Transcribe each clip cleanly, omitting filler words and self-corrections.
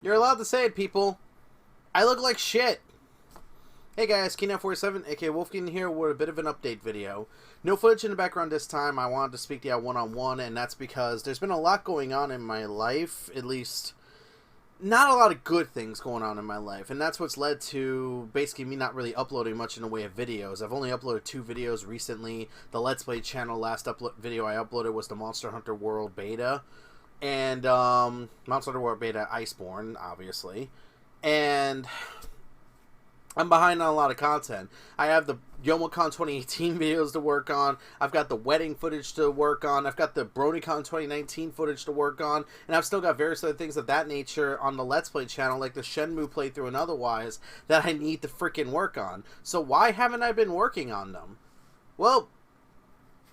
You're allowed to say it, people. I look like shit. Hey guys, Keen947, aka Wolfkeen here with a bit of an update video. No footage in the background this time. I wanted to speak to you one-on-one, and that's because there's been a lot going on in my life. At least, not a lot of good things going on in my life. And that's what's led to basically me not really uploading much in the way of videos. I've only uploaded 2 videos recently. The Let's Play channel last video I uploaded was the Monster Hunter World Beta. And Monster Hunter World Beta Iceborne, obviously. And I'm behind on a lot of content. I have the YomoCon 2018 videos to work on. I've got the wedding footage to work on. I've got the BronyCon 2019 footage to work on. And I've still got various other things of that nature on the Let's Play channel, like the Shenmue playthrough and otherwise, that I need to freaking work on. So why haven't I been working on them? Well,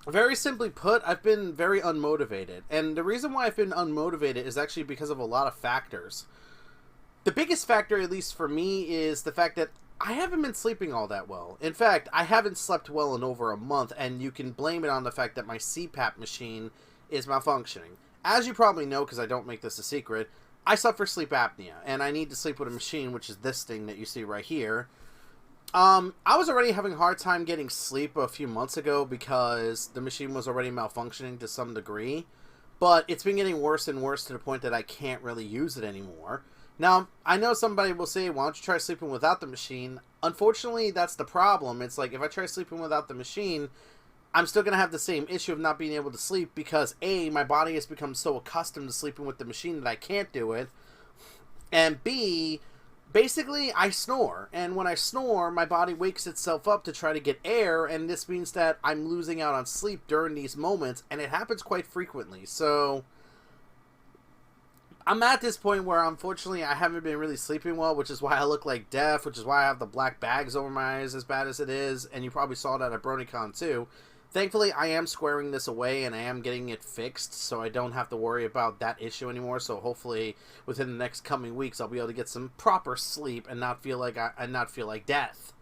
very simply put, I've been very unmotivated. And the reason why I've been unmotivated is actually because of a lot of factors. The biggest factor, at least for me, is the fact that I haven't been sleeping all that well. In fact, I haven't slept well in over a month, and you can blame it on the fact that my CPAP machine is malfunctioning. As you probably know, because I don't make this a secret, I suffer sleep apnea, and I need to sleep with a machine, which is this thing that you see right here. I was already having a hard time getting sleep a few months ago because the machine was already malfunctioning to some degree, but it's been getting worse and worse to the point that I can't really use it anymore. Now, I know somebody will say, why don't you try sleeping without the machine? Unfortunately, that's the problem. It's like, if I try sleeping without the machine, I'm still going to have the same issue of not being able to sleep because, A, my body has become so accustomed to sleeping with the machine that I can't do it, and B, basically, I snore, and when I snore, my body wakes itself up to try to get air, and this means that I'm losing out on sleep during these moments, and it happens quite frequently. So I'm at this point where, unfortunately, I haven't been really sleeping well, which is why I look like death, which is why I have the black bags over my eyes as bad as it is, and you probably saw that at BronyCon too. Thankfully, I am squaring this away, and I am getting it fixed, so I don't have to worry about that issue anymore. So hopefully, within the next coming weeks, I'll be able to get some proper sleep and not feel like death.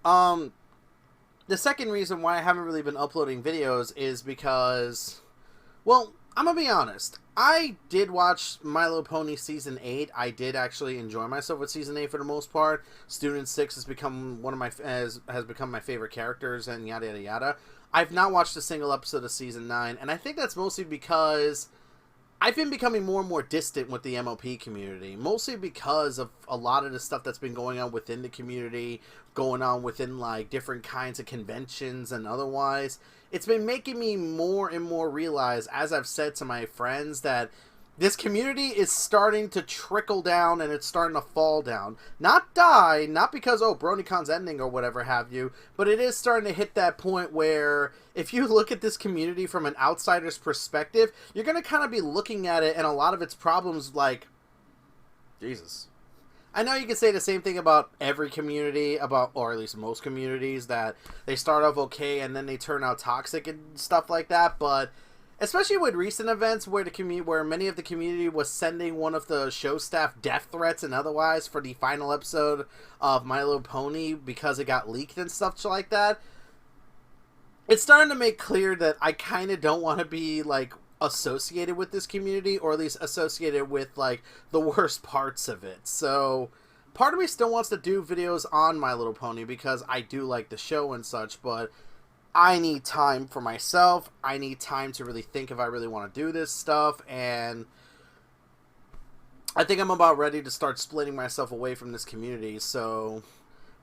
The second reason why I haven't really been uploading videos is because, well, I'm gonna be honest. I did watch My Little Pony Season 8. I did actually enjoy myself with Season 8 for the most part. Student 6 has become has become my favorite characters, and yada yada yada. I've not watched a single episode of Season 9, and I think that's mostly because I've been becoming more and more distant with the MLP community, mostly because of a lot of the stuff that's been going on within the community, going on within, like, different kinds of conventions and otherwise. It's been making me more and more realize, as I've said to my friends, that this community is starting to trickle down and it's starting to fall down. Not die, not because, oh, BronyCon's ending or whatever have you, but it is starting to hit that point where if you look at this community from an outsider's perspective, you're going to kind of be looking at it and a lot of its problems like, Jesus. I know you can say the same thing about every community, or at least most communities, that they start off okay and then they turn out toxic and stuff like that, but especially with recent events where where many of the community was sending one of the show staff death threats and otherwise for the final episode of My Little Pony because it got leaked and stuff like that, it's starting to make clear that I kind of don't want to be, like, associated with this community, or at least associated with, like, the worst parts of it. So part of me still wants to do videos on My Little Pony because I do like the show and such, but I need time for myself. I need time to really think if I really want to do this stuff, and I think I'm about ready to start splitting myself away from this community. So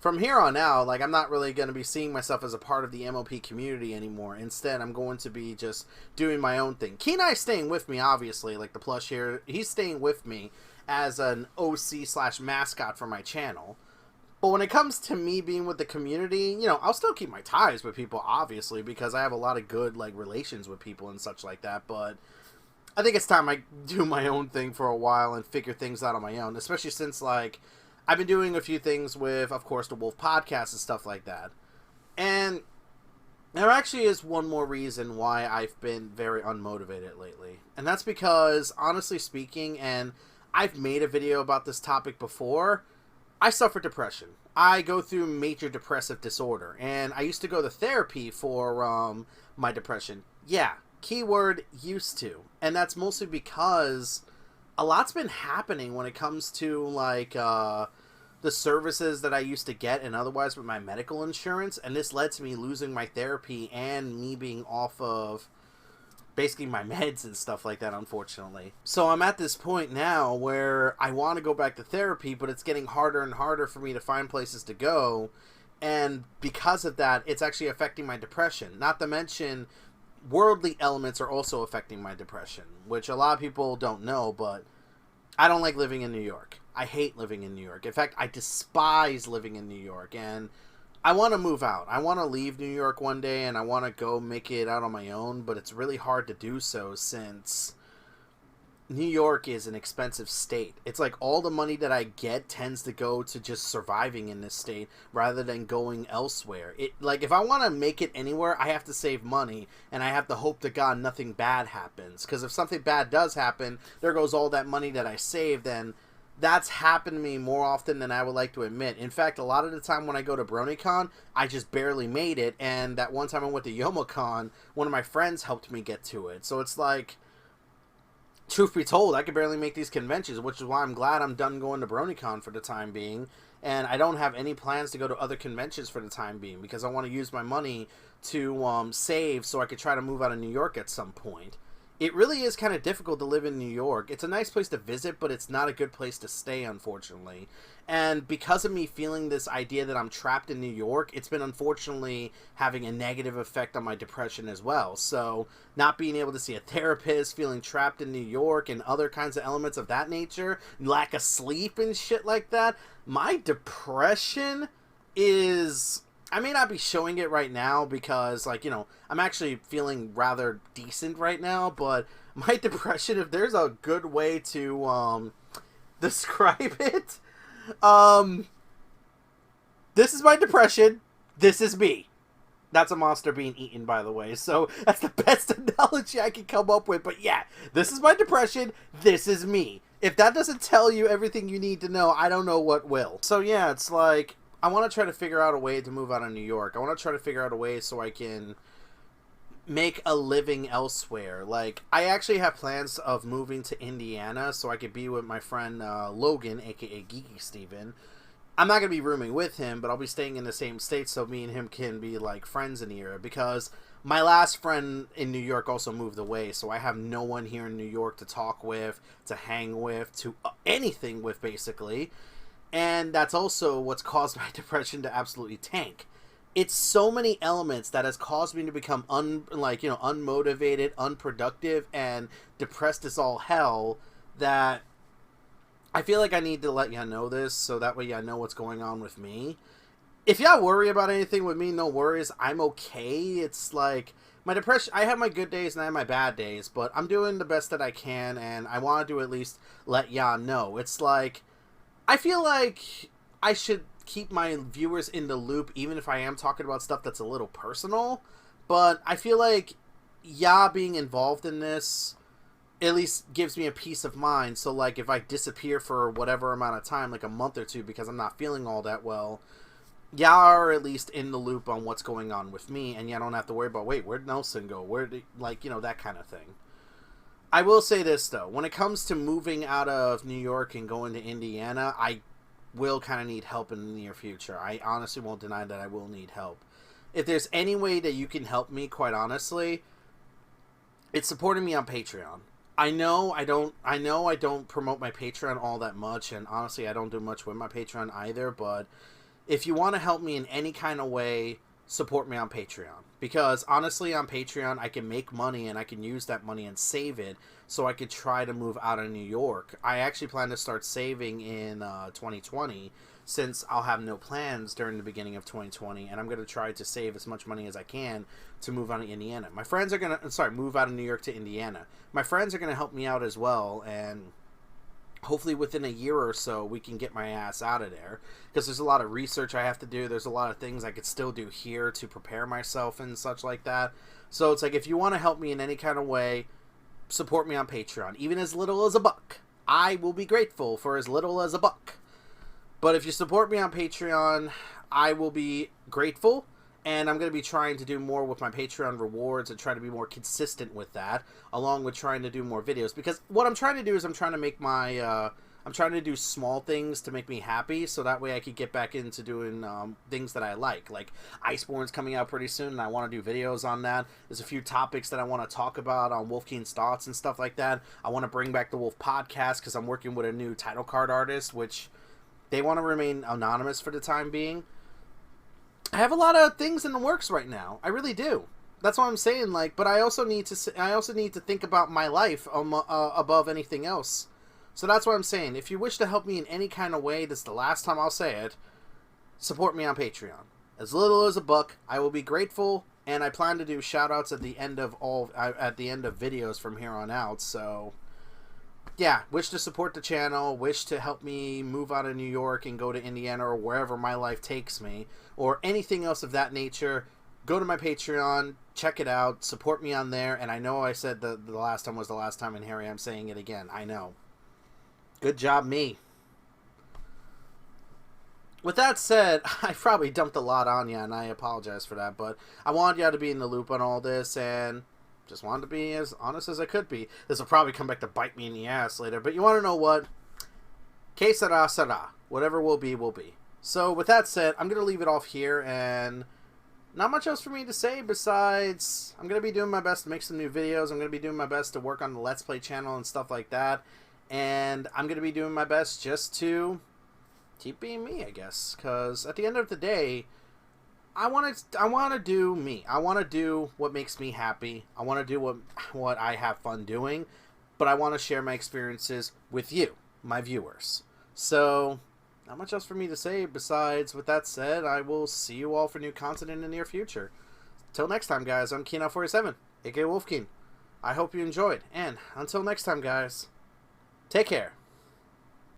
from here on out, like, I'm not really going to be seeing myself as a part of the MLP community anymore. Instead, I'm going to be just doing my own thing. Kenai's staying with me, obviously, like the plush here. He's staying with me as an OC/mascot for my channel. But when it comes to me being with the community, you know, I'll still keep my ties with people, obviously, because I have a lot of good, like, relations with people and such like that. But I think it's time I do my own thing for a while and figure things out on my own, especially since, like, I've been doing a few things with, of course, the Wolf podcast and stuff like that. And there actually is one more reason why I've been very unmotivated lately. And that's because, honestly speaking, and I've made a video about this topic before, I suffer depression. I go through major depressive disorder, and I used to go to therapy for my depression. Yeah, keyword used to. And that's mostly because a lot's been happening when it comes to, like, the services that I used to get and otherwise with my medical insurance, and this led to me losing my therapy and me being off of basically my meds and stuff like that, unfortunately. So I'm at this point now where I want to go back to therapy, but it's getting harder and harder for me to find places to go, and because of that, it's actually affecting my depression. Not to mention, worldly elements are also affecting my depression, which a lot of people don't know, but I don't like living in New York. I hate living in New York. In fact, I despise living in New York, and I want to move out. I want to leave New York one day, and I want to go make it out on my own, but it's really hard to do so since New York is an expensive state. It's like all the money that I get tends to go to just surviving in this state rather than going elsewhere. Like, if I want to make it anywhere, I have to save money, and I have to hope to God nothing bad happens. Because if something bad does happen, there goes all that money that I saved, and that's happened to me more often than I would like to admit. In fact, a lot of the time when I go to BronyCon, I just barely made it, and that one time I went to YomoCon, one of my friends helped me get to it. So it's like, truth be told, I could barely make these conventions, which is why I'm glad I'm done going to BronyCon for the time being, and I don't have any plans to go to other conventions for the time being, because I want to use my money to save so I could try to move out of New York at some point. It really is kind of difficult to live in New York. It's a nice place to visit, but it's not a good place to stay, unfortunately. And because of me feeling this idea that I'm trapped in New York, it's been unfortunately having a negative effect on my depression as well. So not being able to see a therapist, feeling trapped in New York, and other kinds of elements of that nature, lack of sleep and shit like that, my depression is... I may not be showing it right now because, like, you know, I'm actually feeling rather decent right now, but my depression, if there's a good way to, describe it, this is my depression, this is me. That's a monster being eaten, by the way, so that's the best analogy I can come up with, but yeah, this is my depression, this is me. If that doesn't tell you everything you need to know, I don't know what will. So yeah, it's like, I want to try to figure out a way to move out of New York. I want to try to figure out a way so I can make a living elsewhere. Like, I actually have plans of moving to Indiana so I could be with my friend Logan, aka Geeky Steven. I'm not going to be rooming with him, but I'll be staying in the same state so me and him can be, like, friends in here. Because my last friend in New York also moved away, so I have no one here in New York to talk with, to hang with, to anything with, basically. And that's also what's caused my depression to absolutely tank. It's so many elements that has caused me to become unmotivated, unproductive, and depressed as all hell that I feel like I need to let y'all know this so that way y'all know what's going on with me. If y'all worry about anything with me, no worries. I'm okay. It's like, my depression, I have my good days and I have my bad days, but I'm doing the best that I can, and I want to at least let y'all know. It's like, I feel like I should keep my viewers in the loop even if I am talking about stuff that's a little personal, but I feel like being involved in this at least gives me a peace of mind. So like if I disappear for whatever amount of time, like a month or two, because I'm not feeling all that well, are at least in the loop on what's going on with me, and don't have to worry about, wait, where'd Nelson go? That kind of thing. I will say this, though. When it comes to moving out of New York and going to Indiana, I will kind of need help in the near future. I honestly won't deny that I will need help. If there's any way that you can help me, quite honestly, it's supporting me on Patreon. I know I don't promote my Patreon all that much, and honestly, I don't do much with my Patreon either, but if you want to help me in any kind of way, support me on Patreon. Because honestly, on Patreon, I can make money and I can use that money and save it so I could try to move out of New York. I actually plan to start saving in 2020 since I'll have no plans during the beginning of 2020, and I'm going to try to save as much money as I can to move out of Indiana. My friends are going to, move out of New York to Indiana. My friends are going to help me out as well, and hopefully within a year or so we can get my ass out of there, because there's a lot of research I have to do. There's a lot of things I could still do here to prepare myself and such like that. So it's like, if you want to help me in any kind of way, support me on Patreon, even as little as $1. I will be grateful for as little as $1. But if you support me on Patreon, I will be grateful, And I'm going to be trying to do more with my Patreon rewards and try to be more consistent with that, along with trying to do more videos. Because what I'm trying to do is I'm trying to make my... I'm trying to do small things to make me happy, so that way I could get back into doing things that I like. Like, Iceborne's coming out pretty soon, and I want to do videos on that. There's a few topics that I want to talk about on Wolfkeen's thoughts and stuff like that. I want to bring back the Wolf podcast, because I'm working with a new title card artist, which they want to remain anonymous for the time being. I have a lot of things in the works right now. I really do. That's what I'm saying. Like, but I also need to think about my life above anything else. So that's what I'm saying. If you wish to help me in any kind of way, this is the last time I'll say it, support me on Patreon. As little as $1, I will be grateful, and I plan to do shout-outs at the end of videos from here on out. So, yeah, wish to support the channel, wish to help me move out of New York and go to Indiana or wherever my life takes me, or anything else of that nature, go to my Patreon, check it out, support me on there, and I know I said the last time was the last time, and here I am saying it again. I know. Good job, me. With that said, I probably dumped a lot on you, and I apologize for that, but I wanted y'all to be in the loop on all this, and just wanted to be as honest as I could be. This will probably come back to bite me in the ass later, but you want to know what? Que sera, sera. Whatever will be, will be. So, with that said, I'm going to leave it off here, and not much else for me to say besides I'm going to be doing my best to make some new videos. I'm going to be doing my best to work on the Let's Play channel and stuff like that. And I'm going to be doing my best just to keep being me, I guess. Because at the end of the day, I want to do me. I want to do what makes me happy. I want to do what I have fun doing. But I want to share my experiences with you, my viewers. So, not much else for me to say besides, with that said, I will see you all for new content in the near future. Till next time, guys, I'm Keen47, aka Wolfkeen. I hope you enjoyed. And until next time, guys. Take care.